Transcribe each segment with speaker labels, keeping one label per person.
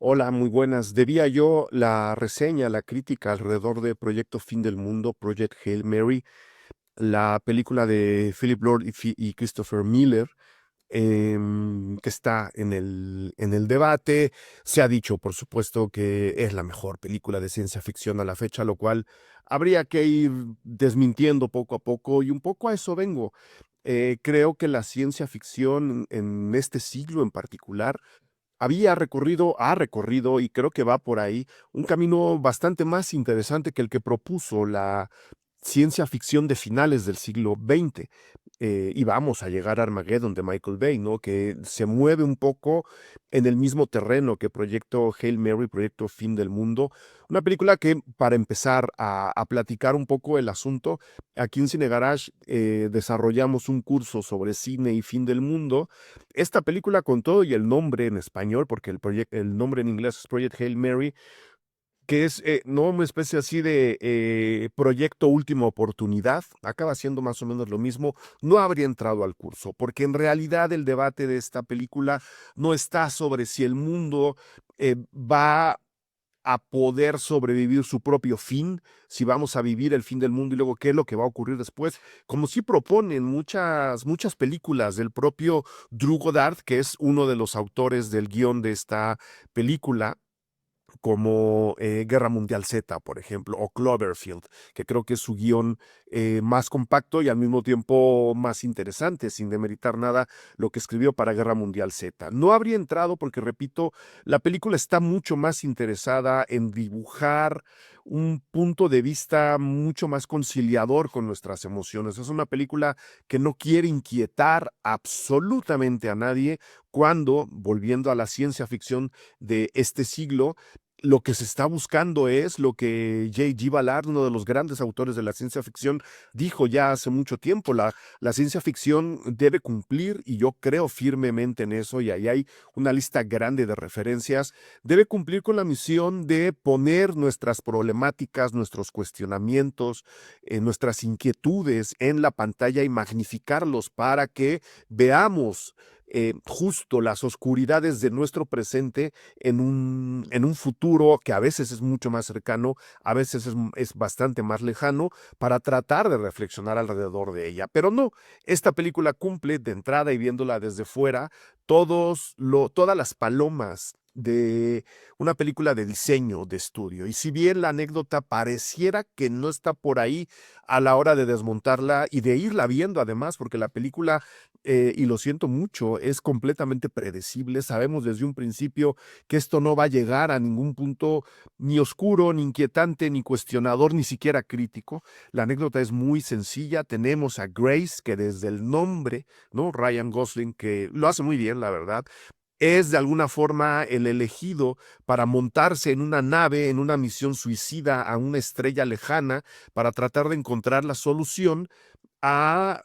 Speaker 1: Hola, muy buenas. Debía yo la reseña, la crítica alrededor de Proyecto Fin del Mundo, Project Hail Mary, la película de Philip Lord y Christopher Miller, que está en el debate. Se ha dicho, por supuesto, que es la mejor película de ciencia ficción a la fecha, lo cual habría que ir desmintiendo poco a poco, y un poco a eso vengo. Creo que la ciencia ficción en este siglo en particular ha recorrido, y creo que va por ahí, un camino bastante más interesante que el que propuso la ciencia ficción de finales del siglo XX. Y vamos a llegar a Armageddon de Michael Bay, ¿no? Que se mueve un poco en el mismo terreno que Proyecto Hail Mary, Proyecto Fin del Mundo. Una película que, para empezar a platicar un poco el asunto, aquí en Cine Garage desarrollamos un curso sobre cine y fin del mundo. Esta película, con todo y el nombre en español, porque el nombre en inglés es Project Hail Mary, que es no una especie así de proyecto última oportunidad, acaba siendo más o menos lo mismo, no habría entrado al curso, porque en realidad el debate de esta película no está sobre si el mundo va a poder sobrevivir su propio fin, si vamos a vivir el fin del mundo y luego qué es lo que va a ocurrir después, como sí proponen muchas películas del propio Drew Goddard, que es uno de los autores del guión de esta película, como Guerra Mundial Z, por ejemplo, o Cloverfield, que creo que es su guión más compacto y al mismo tiempo más interesante, sin demeritar nada lo que escribió para Guerra Mundial Z. No habría entrado porque, repito, la película está mucho más interesada en dibujar un punto de vista mucho más conciliador con nuestras emociones. Es una película que no quiere inquietar absolutamente a nadie cuando, volviendo a la ciencia ficción de este siglo, lo que se está buscando es lo que J.G. Ballard, uno de los grandes autores de la ciencia ficción, dijo ya hace mucho tiempo. La ciencia ficción debe cumplir, y yo creo firmemente en eso, y ahí hay una lista grande de referencias, debe cumplir con la misión de poner nuestras problemáticas, nuestros cuestionamientos, nuestras inquietudes en la pantalla y magnificarlos para que veamos justo las oscuridades de nuestro presente en un futuro que a veces es mucho más cercano, a veces es bastante más lejano, para tratar de reflexionar alrededor de ella. Pero no, esta película cumple de entrada, y viéndola desde fuera, todas las palomas de una película de diseño de estudio. Y si bien la anécdota pareciera que no está por ahí a la hora de desmontarla y de irla viendo, además, porque la película, y lo siento mucho, es completamente predecible. Sabemos desde un principio que esto no va a llegar a ningún punto ni oscuro, ni inquietante, ni cuestionador, ni siquiera crítico. La anécdota es muy sencilla. Tenemos a Grace, que desde el nombre, ¿no? Ryan Gosling, que lo hace muy bien, la verdad, es de alguna forma el elegido para montarse en una nave, en una misión suicida a una estrella lejana, para tratar de encontrar la solución a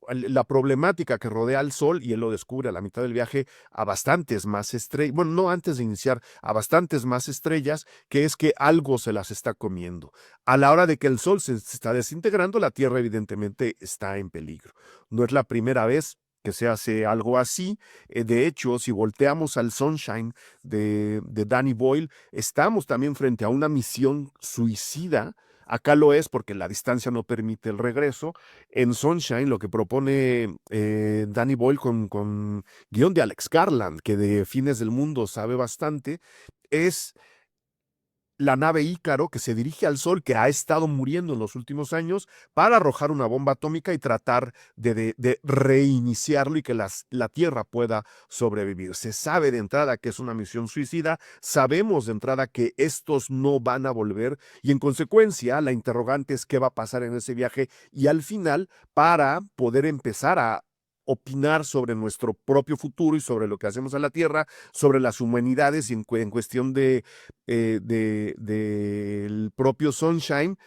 Speaker 1: la problemática que rodea al Sol. Y él lo descubre a la mitad del viaje, a bastantes más estrellas, bueno, no antes de iniciar, a bastantes más estrellas, que es que algo se las está comiendo. A la hora de que el Sol se está desintegrando, la Tierra evidentemente está en peligro. No es la primera vez que se hace algo así. De hecho, si volteamos al Sunshine de Danny Boyle, estamos también frente a una misión suicida. Acá lo es porque la distancia no permite el regreso. En Sunshine, lo que propone Danny Boyle, con guión de Alex Garland, que de Fines del Mundo sabe bastante, es la nave Ícaro, que se dirige al Sol, que ha estado muriendo en los últimos años, para arrojar una bomba atómica y tratar de reiniciarlo, y que la Tierra pueda sobrevivir. Se sabe de entrada que es una misión suicida, sabemos de entrada que estos no van a volver, y en consecuencia la interrogante es qué va a pasar en ese viaje, y al final, para poder empezar a opinar sobre nuestro propio futuro y sobre lo que hacemos a la Tierra, sobre las humanidades, y en cuestión del propio Sunshine,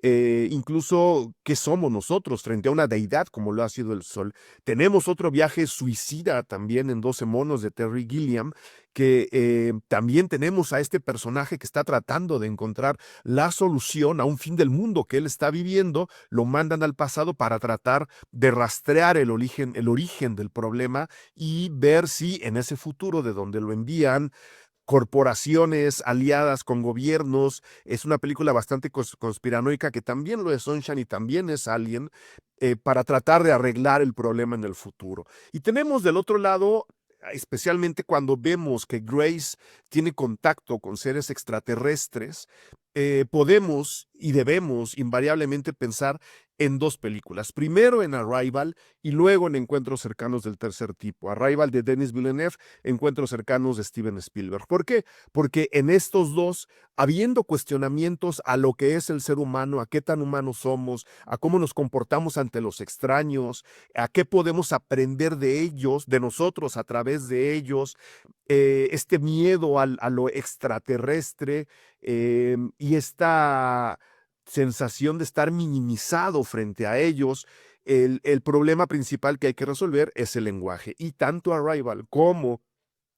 Speaker 1: incluso qué somos nosotros frente a una deidad como lo ha sido el Sol. Tenemos otro viaje suicida también en 12 monos de Terry Gilliam, que también tenemos a este personaje que está tratando de encontrar la solución a un fin del mundo que él está viviendo, lo mandan al pasado para tratar de rastrear el origen del problema y ver si en ese futuro de donde lo envían corporaciones aliadas con gobiernos. Es una película bastante conspiranoica que también lo es Sunshine y también es Alien, para tratar de arreglar el problema en el futuro. Y tenemos del otro lado, especialmente cuando vemos que Grace tiene contacto con seres extraterrestres, podemos y debemos invariablemente pensar en dos películas. Primero en Arrival y luego en Encuentros cercanos del tercer tipo. Arrival de Denis Villeneuve, Encuentros cercanos de Steven Spielberg. ¿Por qué? Porque en estos dos, habiendo cuestionamientos a lo que es el ser humano, a qué tan humanos somos, a cómo nos comportamos ante los extraños, a qué podemos aprender de ellos, de nosotros a través de ellos, este miedo a lo extraterrestre, y esta sensación de estar minimizado frente a ellos. El problema principal que hay que resolver es el lenguaje. Y tanto Arrival como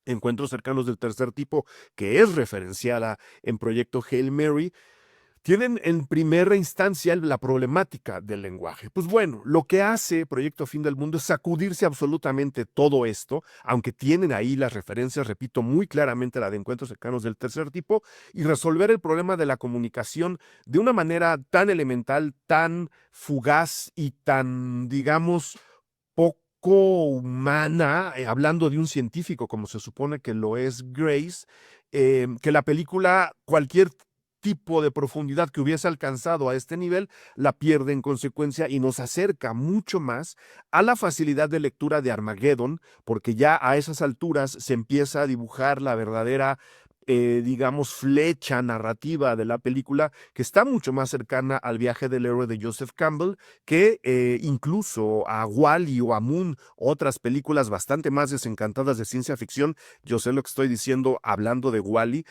Speaker 1: Encuentros cercanos del tercer tipo, que es referenciada en Proyecto Hail Mary, tienen en primera instancia la problemática del lenguaje. Pues bueno, lo que hace Proyecto Fin del Mundo es sacudirse absolutamente todo esto, aunque tienen ahí las referencias, repito, muy claramente la de Encuentros cercanos del tercer tipo, y resolver el problema de la comunicación de una manera tan elemental, tan fugaz y tan, digamos, poco humana, hablando de un científico como se supone que lo es Grace, que la película, cualquier tipo de profundidad que hubiese alcanzado a este nivel, la pierde en consecuencia y nos acerca mucho más a la facilidad de lectura de Armageddon, porque ya a esas alturas se empieza a dibujar la verdadera, digamos, flecha narrativa de la película, que está mucho más cercana al viaje del héroe de Joseph Campbell que incluso a Wall-E o a Moon, otras películas bastante más desencantadas de ciencia ficción. Yo sé lo que estoy diciendo hablando de Wall-E,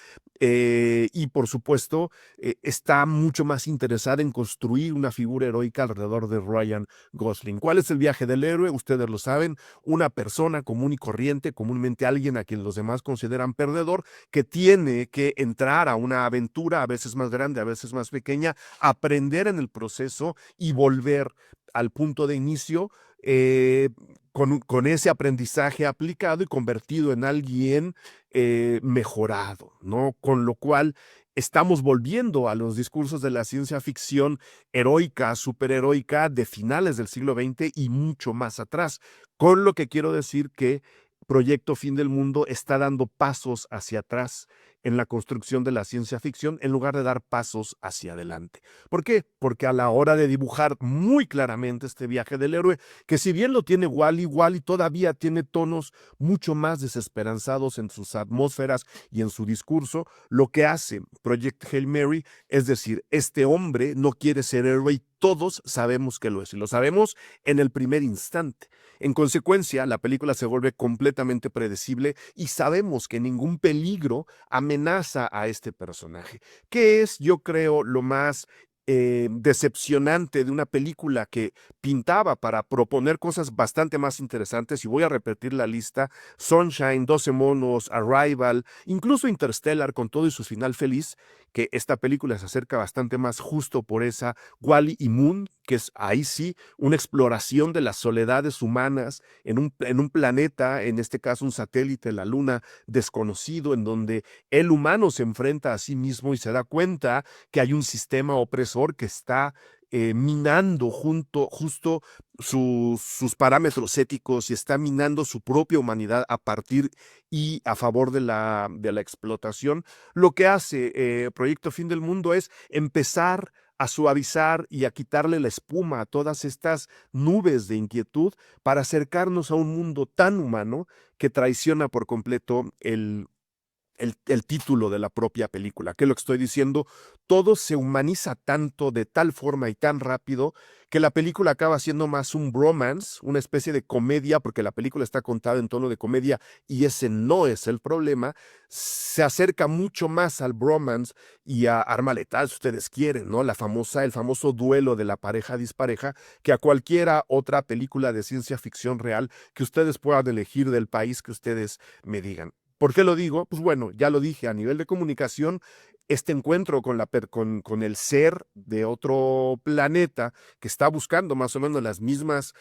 Speaker 1: y por supuesto está mucho más interesada en construir una figura heroica alrededor de Ryan Gosling. ¿Cuál es el viaje del héroe? Ustedes lo saben, una persona común y corriente, comúnmente alguien a quien los demás consideran perdedor, que tiene que entrar a una aventura, a veces más grande, a veces más pequeña, aprender en el proceso y volver al punto de inicio, con ese aprendizaje aplicado y convertido en alguien mejorado, ¿no? Con lo cual estamos volviendo a los discursos de la ciencia ficción heroica, superheroica de finales del siglo XX y mucho más atrás, con lo que quiero decir que Proyecto Fin del Mundo está dando pasos hacia atrás en la construcción de la ciencia ficción en lugar de dar pasos hacia adelante. ¿Por qué? Porque a la hora de dibujar muy claramente este viaje del héroe, que si bien lo tiene Wall-E, Wall-E todavía tiene tonos mucho más desesperanzados en sus atmósferas y en su discurso, lo que hace Project Hail Mary es decir, este hombre no quiere ser héroe y todos sabemos que lo es, y lo sabemos en el primer instante. En consecuencia, la película se vuelve completamente predecible y sabemos que ningún peligro amenaza a este personaje, que es, yo creo, lo más decepcionante de una película que pintaba para proponer cosas bastante más interesantes, y voy a repetir la lista: Sunshine, 12 monos, Arrival, incluso Interstellar con todo y su final feliz, que esta película se acerca bastante más justo por esa. Wall-E y Moon, que es ahí sí una exploración de las soledades humanas en un planeta, en este caso un satélite, la Luna, desconocido, en donde el humano se enfrenta a sí mismo y se da cuenta que hay un sistema opresor que está minando justo sus parámetros éticos y está minando su propia humanidad a partir y a favor de la explotación. Lo que hace Proyecto Fin del Mundo es empezar a suavizar y a quitarle la espuma a todas estas nubes de inquietud para acercarnos a un mundo tan humano que traiciona por completo el título de la propia película. ¿Qué es lo que estoy diciendo? Todo se humaniza tanto, de tal forma y tan rápido, que la película acaba siendo más un bromance, una especie de comedia, porque la película está contada en tono de comedia y ese no es el problema. Se acerca mucho más al bromance y a arma letal, si ustedes quieren, ¿no? El famoso duelo de la pareja dispareja, que a cualquiera otra película de ciencia ficción real que ustedes puedan elegir del país que ustedes me digan. ¿Por qué lo digo? Pues bueno, ya lo dije, a nivel de comunicación, este encuentro con el ser de otro planeta que está buscando más o menos las mismas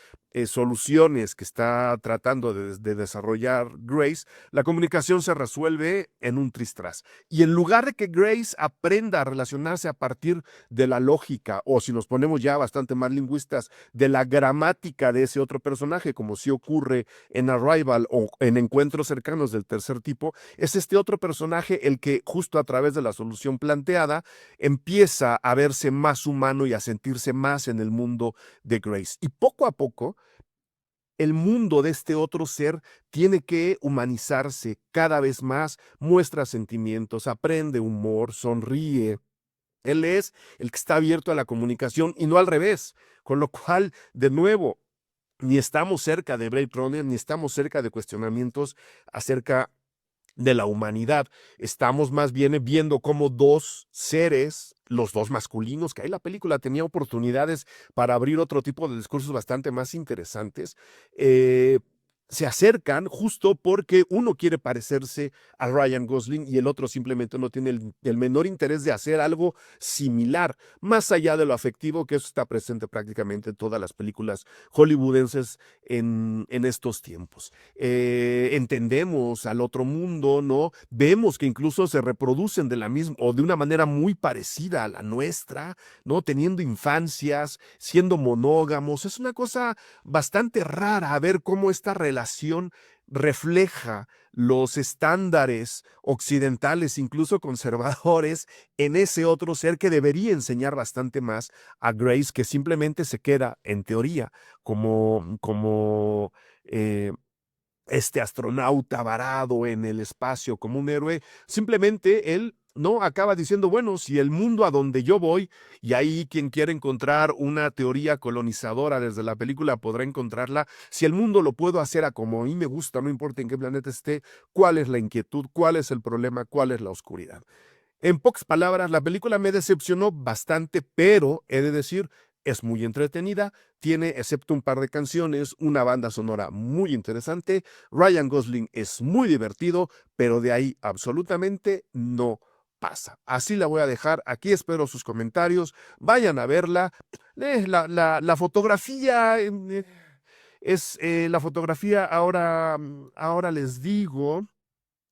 Speaker 1: soluciones que está tratando de desarrollar Grace, la comunicación se resuelve en un tristras. Y en lugar de que Grace aprenda a relacionarse a partir de la lógica, o si nos ponemos ya bastante más lingüistas, de la gramática de ese otro personaje, como sí ocurre en Arrival o en encuentros cercanos del tercer tipo, es este otro personaje el que justo a través de la solución planteada empieza a verse más humano y a sentirse más en el mundo de Grace. Y poco a poco, el mundo de este otro ser tiene que humanizarse cada vez más, muestra sentimientos, aprende humor, sonríe. Él es el que está abierto a la comunicación y no al revés, con lo cual, de nuevo, ni estamos cerca de Blade Runner, ni estamos cerca de cuestionamientos acerca de la humanidad. Estamos más bien viendo cómo dos seres, los dos masculinos, que ahí la película tenía oportunidades para abrir otro tipo de discursos bastante más interesantes, se acercan justo porque uno quiere parecerse a Ryan Gosling y el otro simplemente no tiene el menor interés de hacer algo similar, más allá de lo afectivo, que eso está presente prácticamente en todas las películas hollywoodenses en estos tiempos. Entendemos al otro mundo, ¿no? Vemos que incluso se reproducen de la misma o de una manera muy parecida a la nuestra, ¿no? Teniendo infancias, siendo monógamos. Es una cosa bastante rara ver cómo esta relación refleja los estándares occidentales, incluso conservadores, en ese otro ser que debería enseñar bastante más a Grace, que simplemente se queda, en teoría, como este astronauta varado en el espacio como un héroe, simplemente él no acaba diciendo, bueno, si el mundo a donde yo voy, y ahí quien quiera encontrar una teoría colonizadora desde la película podrá encontrarla, si el mundo lo puedo hacer a como a mí me gusta, no importa en qué planeta esté, cuál es la inquietud, cuál es el problema, cuál es la oscuridad. En pocas palabras, la película me decepcionó bastante, pero he de decir, es muy entretenida, tiene, excepto un par de canciones, una banda sonora muy interesante. Ryan Gosling es muy divertido, pero de ahí absolutamente no pasa. Así la voy a dejar, aquí espero sus comentarios, vayan a verla. La fotografía la fotografía ahora, ahora les digo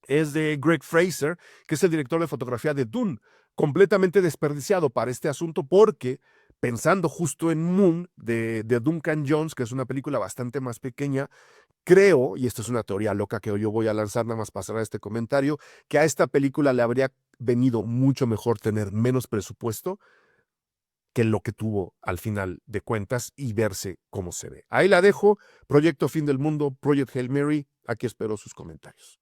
Speaker 1: es de Greg Fraser, que es el director de fotografía de Dune, completamente desperdiciado para este asunto porque, pensando justo en Moon de Duncan Jones, que es una película bastante más pequeña, creo, y esto es una teoría loca que yo voy a lanzar nada más para cerrar este comentario, que a esta película le habría venido mucho mejor tener menos presupuesto que lo que tuvo al final de cuentas y verse cómo se ve. Ahí la dejo, Proyecto Fin del Mundo, Project Hail Mary, aquí espero sus comentarios.